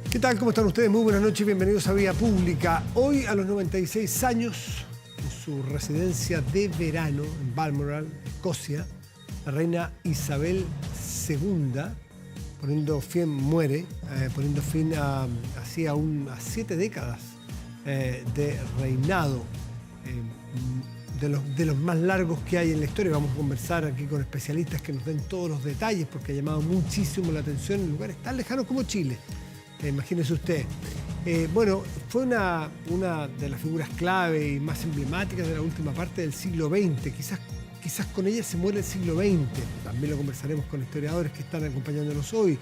¿Qué tal? ¿Cómo están ustedes? Muy buenas noches, bienvenidos a Vía Pública. Hoy, a los 96 años, en su residencia de verano en Balmoral, Escocia, la reina Isabel II, poniendo fin a 7 décadas de reinado, de los más largos que hay en la historia. Vamos a conversar aquí con especialistas que nos den todos los detalles, porque ha llamado muchísimo la atención en lugares tan lejanos como Chile. Imagínese usted. Fue una de las figuras clave y más emblemáticas de la última parte del siglo XX. Quizás con ella se muere el siglo XX. También lo conversaremos con historiadores que están acompañándonos hoy.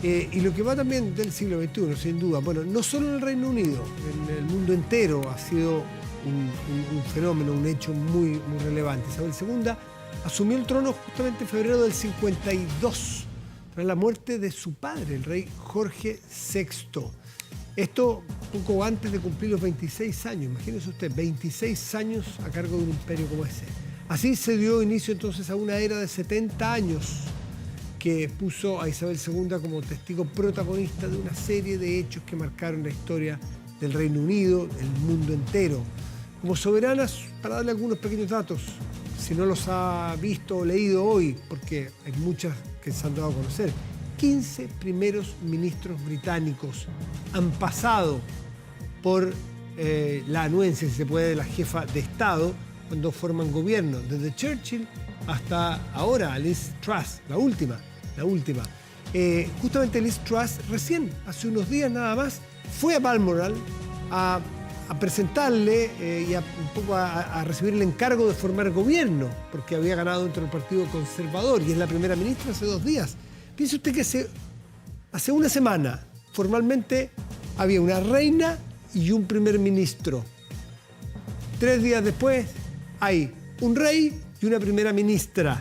Y lo que va también del siglo XXI, sin duda. Bueno, no solo en el Reino Unido, en el mundo entero ha sido un fenómeno, un hecho muy, muy relevante. Isabel II asumió el trono justamente en febrero del 52, tras la muerte de su padre, el rey Jorge VI. Esto poco antes de cumplir los 26 años. Imagínese usted, 26 años a cargo de un imperio como ese. Así se dio inicio entonces a una era de 70 años que puso a Isabel II como testigo protagonista de una serie de hechos que marcaron la historia del Reino Unido, del mundo entero. Como soberanas, para darle algunos pequeños datos, si no los ha visto o leído hoy, porque hay muchas que se han dado a conocer, 15 primeros ministros británicos han pasado por la anuencia, si se puede, de la jefa de Estado cuando forman gobierno, desde Churchill hasta ahora, Liz Truss, la última. Justamente Liz Truss, recién, hace unos días nada más, fue a Balmoral a presentarle y un poco a recibir el encargo de formar gobierno, porque había ganado dentro del Partido Conservador y es la primera ministra hace 2 días. Piense usted que hace una semana formalmente había una reina y un primer ministro. 3 días después hay un rey y una primera ministra.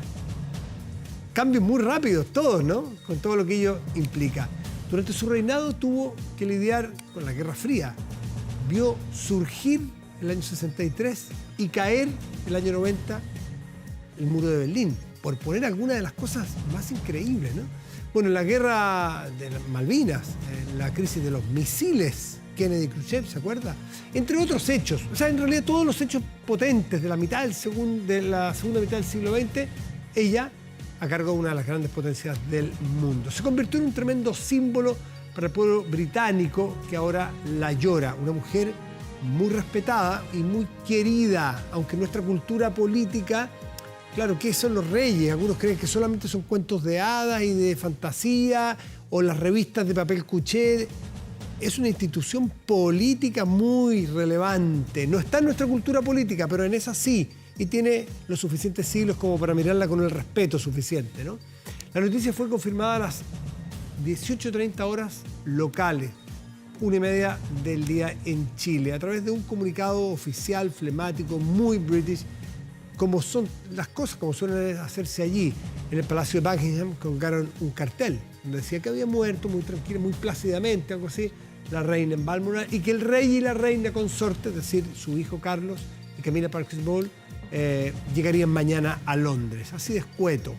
Cambios muy rápidos todos, ¿no? Con todo lo que ello implica. Durante su reinado tuvo que lidiar con la Guerra Fría. Vio surgir el año 63 y caer el año 90 el muro de Berlín, por poner algunas de las cosas más increíbles, ¿no? Bueno, la guerra de las Malvinas, la crisis de los misiles, Kennedy-Khrushchev, ¿se acuerda? Entre otros hechos. O sea, en realidad todos los hechos potentes de la segunda mitad del siglo XX, ella a cargo de una de las grandes potencias del mundo. Se convirtió en un tremendo símbolo para el pueblo británico que ahora la llora. Una mujer muy respetada y muy querida, aunque nuestra cultura política, claro, ¿qué son los reyes? Algunos creen que solamente son cuentos de hadas y de fantasía, o las revistas de papel cuché. Es una institución política muy relevante. No está en nuestra cultura política, pero en esa sí, y tiene los suficientes siglos como para mirarla con el respeto suficiente, ¿no? La noticia fue confirmada a las 18:30 horas locales, 1:30 del día en Chile, a través de un comunicado oficial, flemático, muy british, como son las cosas, como suelen hacerse allí. En el Palacio de Buckingham colgaron un cartel donde decía que había muerto muy tranquila, muy plácidamente, algo así, la reina en Balmoral, y que el rey y la reina consorte, es decir, su hijo Carlos y Camilla Parker Bowles, llegarían mañana a Londres, así de escueto.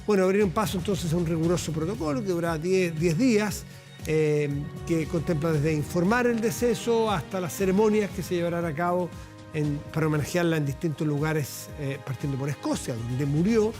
Bueno, abrieron paso entonces a un riguroso protocolo que durará 10 días, que contempla desde informar el deceso hasta las ceremonias que se llevarán a cabo para homenajearla en distintos lugares, partiendo por Escocia, donde murió.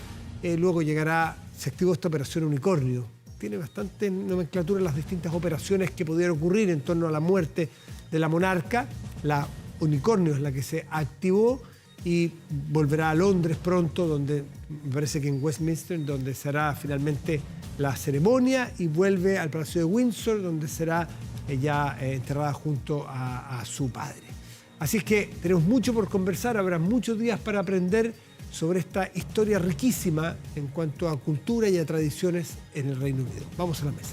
Luego se activó esta operación Unicornio. Tiene bastante nomenclatura en las distintas operaciones que pudieran ocurrir en torno a la muerte de la monarca. La Unicornio es la que se activó y volverá a Londres pronto, donde me parece que en Westminster, donde será finalmente la ceremonia, y vuelve al Palacio de Windsor, donde será ella enterrada junto a su padre. Así es que tenemos mucho por conversar, habrá muchos días para aprender sobre esta historia riquísima en cuanto a cultura y a tradiciones en el Reino Unido. Vamos a la mesa.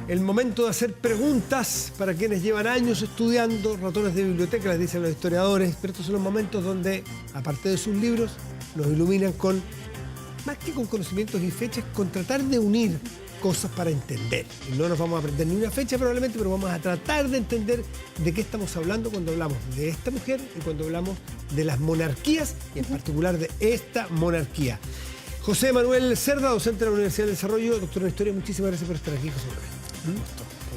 El momento de hacer preguntas para quienes llevan años estudiando, ratones de biblioteca, les dicen los historiadores, pero estos son los momentos donde, aparte de sus libros, nos iluminan con, más que con conocimientos y fechas, con tratar de unir cosas para entender. Y no nos vamos a aprender ni una fecha probablemente, pero vamos a tratar de entender de qué estamos hablando cuando hablamos de esta mujer y cuando hablamos de las monarquías y en particular de esta monarquía. José Manuel Cerda, docente de la Universidad del Desarrollo, doctor en Historia, muchísimas gracias por estar aquí, José Manuel.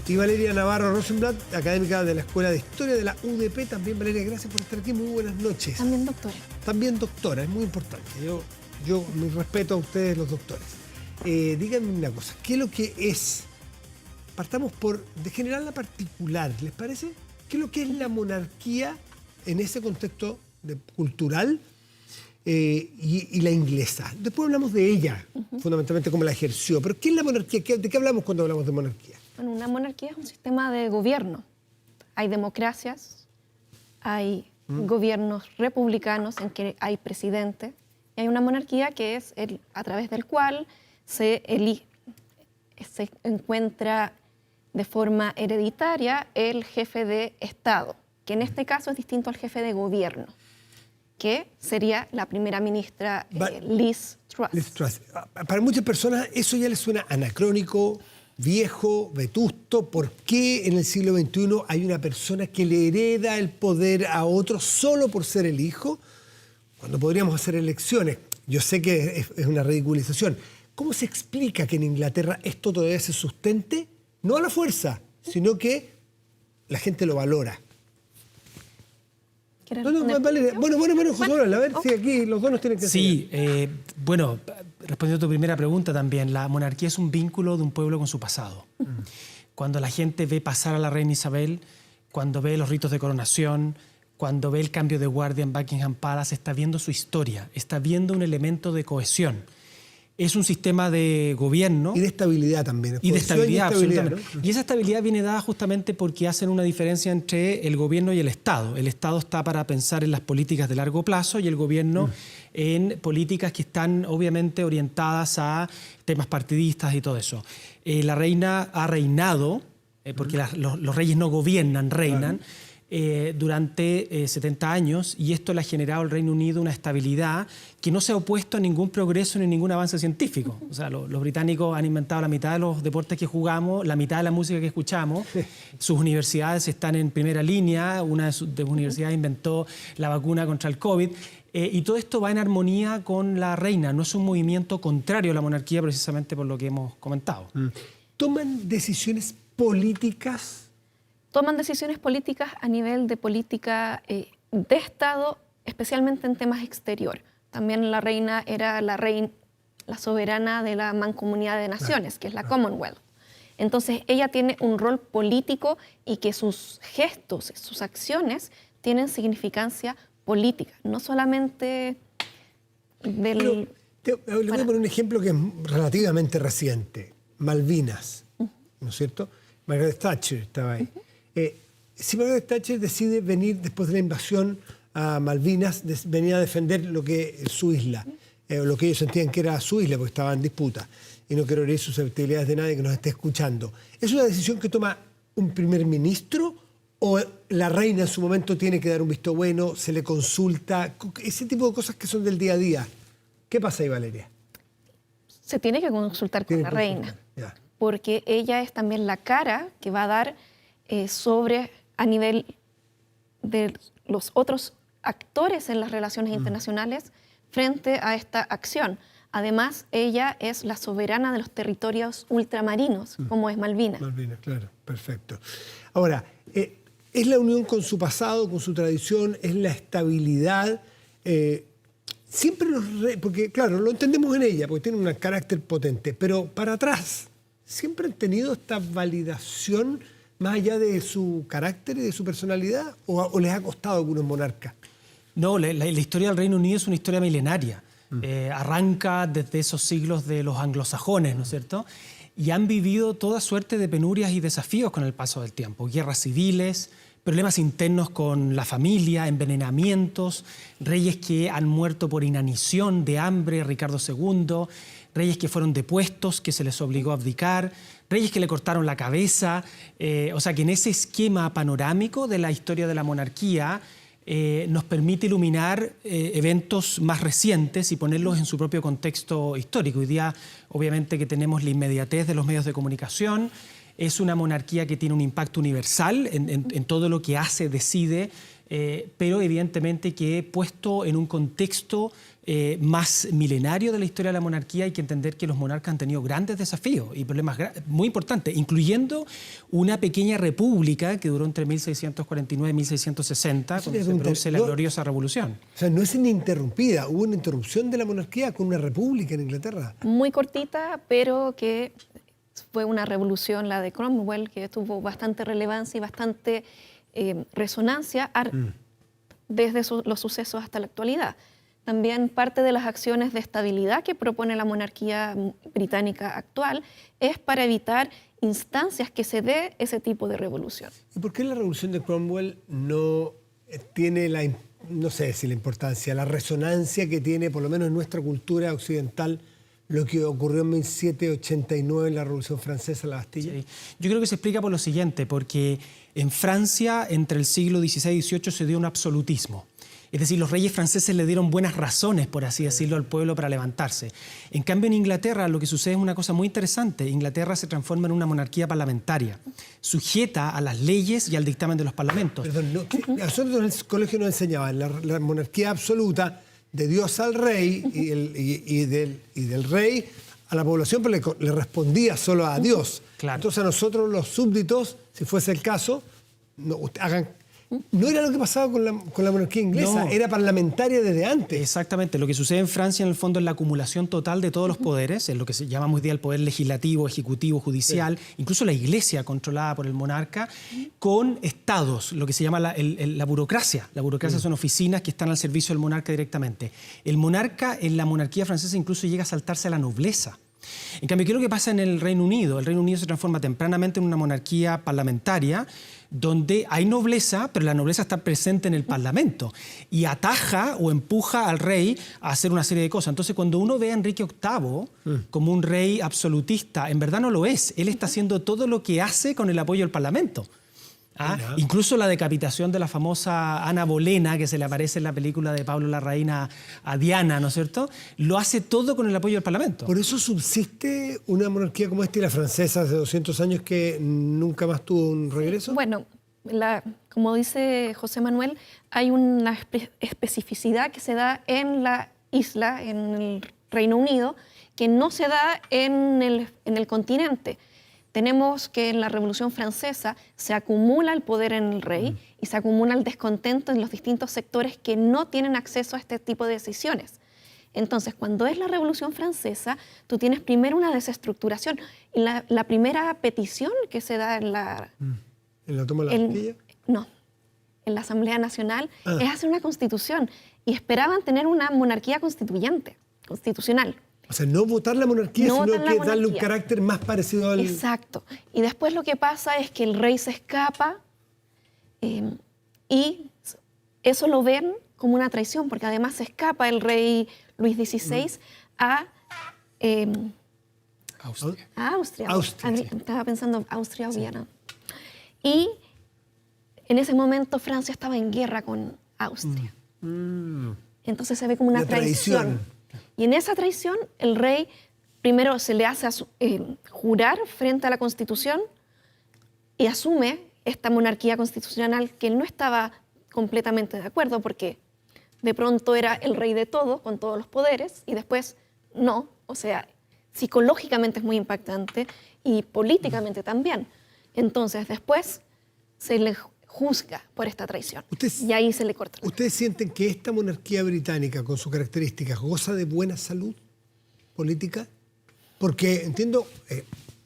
Y Valeria Navarro Rosenblatt, académica de la Escuela de Historia de la UDP. También, Valeria, gracias por estar aquí. Muy buenas noches. También doctora. También doctora, es muy importante. Yo mi respeto a ustedes, los doctores. Díganme una cosa, ¿qué es lo que es? Partamos por, de general a particular, ¿les parece? ¿Qué es lo que es la monarquía en ese contexto cultural y la inglesa? Después hablamos de ella, fundamentalmente cómo la ejerció. Pero ¿qué es la monarquía? ¿De qué hablamos cuando hablamos de monarquía? Bueno, una monarquía es un sistema de gobierno. Hay democracias, hay gobiernos republicanos en que hay presidente, y hay una monarquía que es a través del cual se encuentra de forma hereditaria el jefe de Estado, que en este caso es distinto al jefe de gobierno, que sería la primera ministra Liz Truss. Liz Truss. Para muchas personas eso ya les suena anacrónico, viejo, vetusto. ¿Por qué en el siglo XXI hay una persona que le hereda el poder a otro solo por ser el hijo, cuando podríamos hacer elecciones? Yo sé que es una ridiculización. ¿Cómo se explica que en Inglaterra esto todavía se sustente? No a la fuerza, sino que la gente lo valora. Valeria. Bueno, José Manuel, a ver si aquí los dos nos tienen que decir. Sí, bueno, respondiendo a tu primera pregunta también, la monarquía es un vínculo de un pueblo con su pasado. Cuando la gente ve pasar a la reina Isabel, cuando ve los ritos de coronación, cuando ve el cambio de guardia en Buckingham Palace, está viendo su historia, está viendo un elemento de cohesión. Es un sistema de gobierno. Y de estabilidad también. Y de estabilidad, absolutamente. ¿No? Y esa estabilidad viene dada justamente porque hacen una diferencia entre el gobierno y el Estado. El Estado está para pensar en las políticas de largo plazo y el gobierno en políticas que están obviamente orientadas a temas partidistas y todo eso. La reina ha reinado, porque los reyes no gobiernan, reinan. Durante 70 años, y esto le ha generado al Reino Unido una estabilidad que no se ha opuesto a ningún progreso ni ningún avance científico. O sea, los británicos han inventado la mitad de los deportes que jugamos, la mitad de la música que escuchamos. Sus universidades están en primera línea. Una de sus universidades inventó la vacuna contra el COVID. Y todo esto va en armonía con la reina. No es un movimiento contrario a la monarquía, precisamente por lo que hemos comentado. ¿Toman decisiones políticas? Toman decisiones políticas a nivel de política de Estado, especialmente en temas exterior. También la reina era la soberana de la Mancomunidad de Naciones, que es la Commonwealth. Entonces, ella tiene un rol político y que sus gestos, sus acciones, tienen significancia política, no solamente del... Le voy a poner un ejemplo que es relativamente reciente. Malvinas, ¿no es cierto? Margaret Thatcher estaba ahí. Si Margaret Thatcher decide venir después de la invasión a Malvinas, venía a defender lo que es su isla, o lo que ellos sentían que era su isla, porque estaba en disputa, y no quiero herir susceptibilidades de nadie que nos esté escuchando. ¿Es una decisión que toma un primer ministro o la reina en su momento tiene que dar un visto bueno, se le consulta? Ese tipo de cosas que son del día a día. ¿Qué pasa ahí, Valeria? Se tiene que consultar con la reina, porque ella es también la cara que va a dar a nivel de los otros actores en las relaciones internacionales frente a esta acción. Además, ella es la soberana de los territorios ultramarinos, como es Malvinas. Malvinas, claro, perfecto. Ahora, ¿es la unión con su pasado, con su tradición, es la estabilidad? Siempre porque claro, lo entendemos en ella, porque tiene un carácter potente, pero para atrás, ¿siempre han tenido esta validación más allá de su carácter y de su personalidad, o les ha costado a algunos monarcas? No, la historia del Reino Unido es una historia milenaria. Arranca desde esos siglos de los anglosajones, ¿no es cierto? Y han vivido toda suerte de penurias y desafíos con el paso del tiempo. Guerras civiles, problemas internos con la familia, envenenamientos, reyes que han muerto por inanición, de hambre, Ricardo II, reyes que fueron depuestos, que se les obligó a abdicar, reyes que le cortaron la cabeza. O sea que en ese esquema panorámico de la historia de la monarquía nos permite iluminar eventos más recientes y ponerlos en su propio contexto histórico. Hoy día, obviamente, que tenemos la inmediatez de los medios de comunicación, es una monarquía que tiene un impacto universal en todo lo que hace, decide, pero evidentemente que puesto en un contexto más milenario de la historia de la monarquía, hay que entender que los monarcas han tenido grandes desafíos y problemas muy importantes, incluyendo una pequeña república que duró entre 1649 y 1660, cuando se produce la gloriosa revolución. O sea, no es ininterrumpida, hubo una interrupción de la monarquía con una república en Inglaterra. Muy cortita, pero que fue una revolución, la de Cromwell, que tuvo bastante relevancia y bastante resonancia desde los sucesos hasta la actualidad. También parte de las acciones de estabilidad que propone la monarquía británica actual es para evitar instancias que se dé ese tipo de revolución. ¿Y por qué la revolución de Cromwell no tiene no sé si la importancia, la resonancia que tiene, por lo menos en nuestra cultura occidental, lo que ocurrió en 1789 en la Revolución Francesa, la Bastilla? Sí. Yo creo que se explica por lo siguiente, porque en Francia, entre el siglo XVI y XVIII, se dio un absolutismo. Es decir, los reyes franceses le dieron buenas razones, por así decirlo, al pueblo para levantarse. En cambio, en Inglaterra lo que sucede es una cosa muy interesante. Inglaterra se transforma en una monarquía parlamentaria, sujeta a las leyes y al dictamen de los parlamentos. Perdón, a nosotros en el colegio nos enseñaban la monarquía absoluta de Dios al rey y del rey a la población, pero le respondía solo a Dios. Claro. Entonces a nosotros los súbditos, si fuese el caso, no era lo que pasaba con la monarquía inglesa, era parlamentaria desde antes. Exactamente. Lo que sucede en Francia, en el fondo, es la acumulación total de todos los poderes, es lo que se llama hoy día el poder legislativo, ejecutivo, judicial, incluso la iglesia controlada por el monarca, con estados, lo que se llama la burocracia. La burocracia son oficinas que están al servicio del monarca directamente. El monarca en la monarquía francesa incluso llega a saltarse a la nobleza. En cambio, ¿qué es lo que pasa en el Reino Unido? El Reino Unido se transforma tempranamente en una monarquía parlamentaria donde hay nobleza, pero la nobleza está presente en el Parlamento y ataja o empuja al rey a hacer una serie de cosas. Entonces, cuando uno ve a Enrique VIII como un rey absolutista, en verdad no lo es. Él está haciendo todo lo que hace con el apoyo del Parlamento. Incluso la decapitación de la famosa Ana Bolena, que se le aparece en la película de Pablo Larraín a Diana, ¿no es cierto? Lo hace todo con el apoyo del Parlamento. Por eso subsiste una monarquía como esta y la francesa hace 200 años que nunca más tuvo un regreso. Bueno, como dice José Manuel, hay una especificidad que se da en la isla, en el Reino Unido, que no se da en el continente. Tenemos que en la Revolución Francesa se acumula el poder en el rey y se acumula el descontento en los distintos sectores que no tienen acceso a este tipo de decisiones. Entonces, cuando es la Revolución Francesa, tú tienes primero una desestructuración. Y la primera petición que se da en la... ¿En la toma de la Bastilla? No, en la Asamblea Nacional, es hacer una constitución. Y esperaban tener una monarquía constitucional. O sea, no votar la monarquía, sino que darle un carácter más parecido al... Exacto. Y después lo que pasa es que el rey se escapa y eso lo ven como una traición, porque además se escapa el rey Luis XVI a Austria. Sí. Estaba pensando Austria o Viena. Y en ese momento Francia estaba en guerra con Austria. Entonces se ve como una traición. Y en esa traición, el rey primero se le hace jurar frente a la Constitución y asume esta monarquía constitucional que él no estaba completamente de acuerdo porque de pronto era el rey de todo, con todos los poderes, y después no. O sea, psicológicamente es muy impactante y políticamente también. Entonces, después se le juzga por esta traición. Y ahí se le corta. ¿Ustedes sienten que esta monarquía británica, con sus características, goza de buena salud política? Porque entiendo,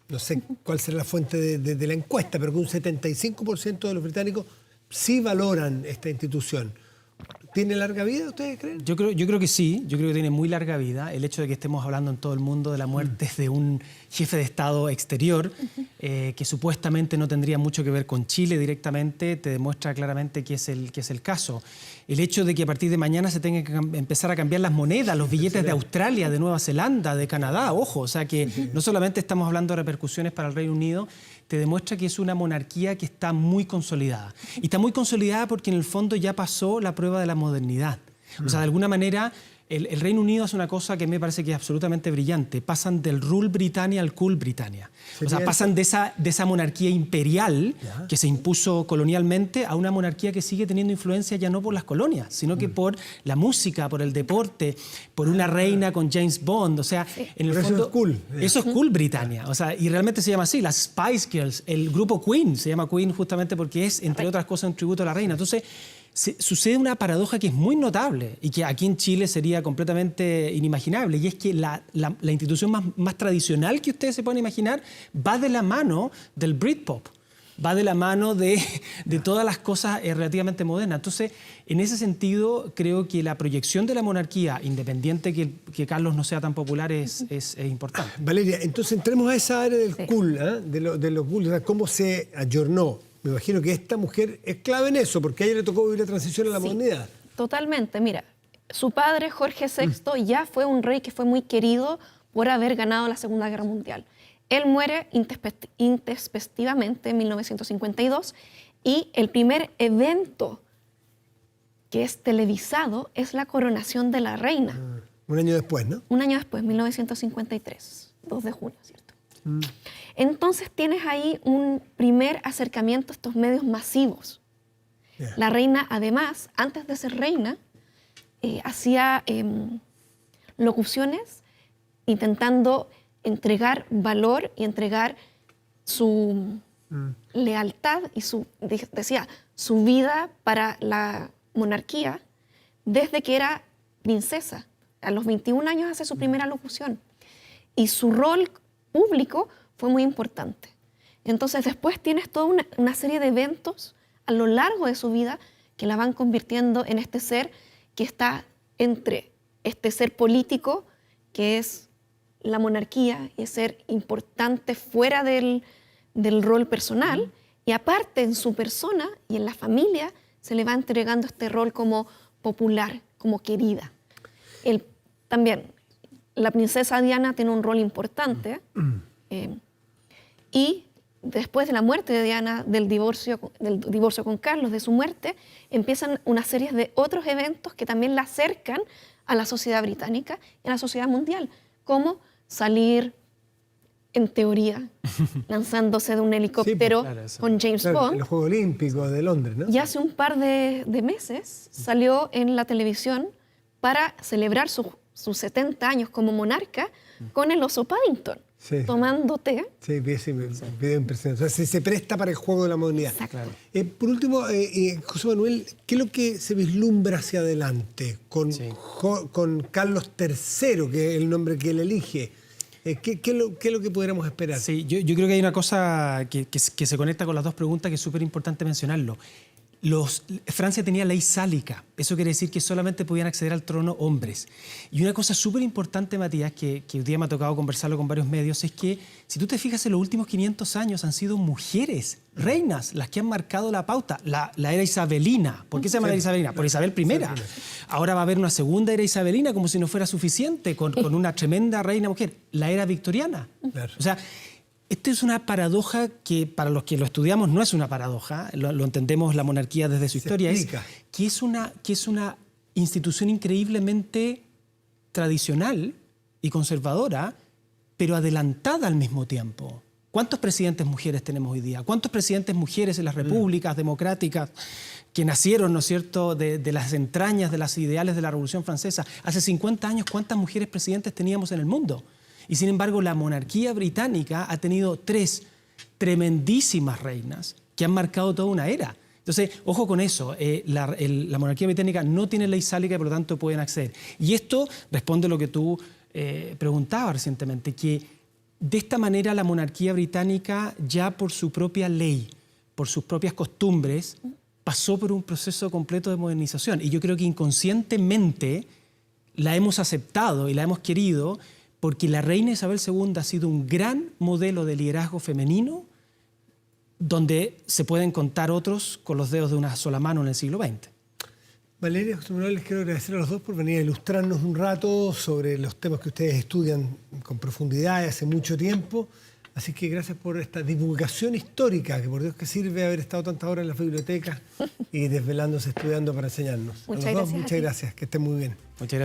no sé cuál será la fuente de la encuesta, pero que un 75% de los británicos sí valoran esta institución. ¿Tiene larga vida, ustedes creen? Yo creo que sí, yo creo que tiene muy larga vida. El hecho de que estemos hablando en todo el mundo de la muerte de un jefe de Estado exterior, que supuestamente no tendría mucho que ver con Chile directamente, te demuestra claramente que es el caso. El hecho de que a partir de mañana se tengan que empezar a cambiar las monedas, los billetes de Australia, de Nueva Zelanda, de Canadá, ojo, o sea que no solamente estamos hablando de repercusiones para el Reino Unido, te demuestra que es una monarquía que está muy consolidada. Y está muy consolidada porque en el fondo ya pasó la prueba de la modernidad. O sea, de alguna manera, el Reino Unido hace una cosa que me parece que es absolutamente brillante. Pasan del rule Britannia al cool Britannia. O sea, pasan de esa monarquía imperial que se impuso colonialmente a una monarquía que sigue teniendo influencia ya no por las colonias, sino que por la música, por el deporte, por una reina con James Bond. O sea, en el fondo, eso es cool. Eso es cool Britannia. O sea, y realmente se llama así, las Spice Girls. El grupo Queen se llama Queen justamente porque es, entre otras cosas, un tributo a la reina. Entonces, sucede una paradoja que es muy notable y que aquí en Chile sería completamente inimaginable, y es que la institución más tradicional que ustedes se pueden imaginar va de la mano del Britpop, va de la mano de todas las cosas relativamente modernas. Entonces, en ese sentido, creo que la proyección de la monarquía, independiente que Carlos no sea tan popular, es importante. Valeria, entonces entremos a esa área del cool, de los cool, o sea, cómo se ayornó. Me imagino que esta mujer es clave en eso, porque a ella le tocó vivir la transición a la modernidad. Totalmente. Mira, su padre, Jorge VI, ya fue un rey que fue muy querido por haber ganado la Segunda Guerra Mundial. Él muere intempestivamente en 1952 y el primer evento que es televisado es la coronación de la reina. Un año después, ¿no? Un año después, 1953, 2 de junio, ¿cierto? Entonces tienes ahí un primer acercamiento a estos medios masivos. La reina, además, antes de ser reina, hacía locuciones intentando entregar valor y entregar su lealtad y decía, su vida para la monarquía desde que era princesa. A los 21 años hace su primera locución. Y su rol público fue muy importante. Entonces después tienes toda una serie de eventos a lo largo de su vida que la van convirtiendo en este ser que está entre este ser político, que es la monarquía, y es ser importante fuera del rol personal, y aparte en su persona y en la familia se le va entregando este rol como popular, como querida. También la princesa Diana tiene un rol importante, y después de la muerte de Diana, del divorcio con Carlos, de su muerte, empiezan una serie de otros eventos que también la acercan a la sociedad británica y a la sociedad mundial, como salir, en teoría, lanzándose de un helicóptero con James Bond. En los Juegos Olímpicos de Londres, ¿no? Y hace un par de meses salió en la televisión para celebrar sus 70 años como monarca con el oso Paddington. Tomando té. Sí, video impresionante. O sea, se presta para el juego de la modernidad. Exacto. Por último, José Manuel, ¿qué es lo que se vislumbra hacia adelante con Carlos III, que es el nombre que él elige? ¿Qué es lo que podríamos esperar? Sí, yo creo que hay una cosa que se conecta con las dos preguntas que es súper importante mencionarlo. Francia tenía ley sálica, eso quiere decir que solamente podían acceder al trono hombres. Y una cosa súper importante, Matías, que hoy día me ha tocado conversarlo con varios medios, es que si tú te fijas en los últimos 500 años han sido mujeres, reinas, las que han marcado la pauta. La era isabelina. ¿Por qué se llama la era isabelina? Por Isabel I. Ahora va a haber una segunda era isabelina como si no fuera suficiente, con una tremenda reina mujer. La era victoriana. Claro. O sea, esto es una paradoja que para los que lo estudiamos no es una paradoja, lo entendemos la monarquía desde su historia, es que es una institución increíblemente tradicional y conservadora, pero adelantada al mismo tiempo. ¿Cuántos presidentes mujeres tenemos hoy día? ¿Cuántos presidentes mujeres en las repúblicas democráticas que nacieron, ¿no es cierto?, de las entrañas de los ideales de la Revolución Francesa? Hace 50 años, ¿cuántas mujeres presidentes teníamos en el mundo? Y sin embargo, la monarquía británica ha tenido 3 tremendísimas reinas que han marcado toda una era. Entonces, ojo con eso, la monarquía británica no tiene ley sálica y por lo tanto pueden acceder. Y esto responde a lo que tú preguntabas recientemente, que de esta manera la monarquía británica ya por su propia ley, por sus propias costumbres, pasó por un proceso completo de modernización. Y yo creo que inconscientemente la hemos aceptado y la hemos querido, porque la reina Isabel II ha sido un gran modelo de liderazgo femenino donde se pueden contar otros con los dedos de una sola mano en el siglo XX. Valeria, José Manuel, les quiero agradecer a los dos por venir a ilustrarnos un rato sobre los temas que ustedes estudian con profundidad y hace mucho tiempo. Así que gracias por esta divulgación histórica, que por Dios que sirve haber estado tantas horas en la biblioteca y desvelándose, estudiando para enseñarnos. Muchas gracias. Muchas gracias, que estén muy bien. Muchas gracias.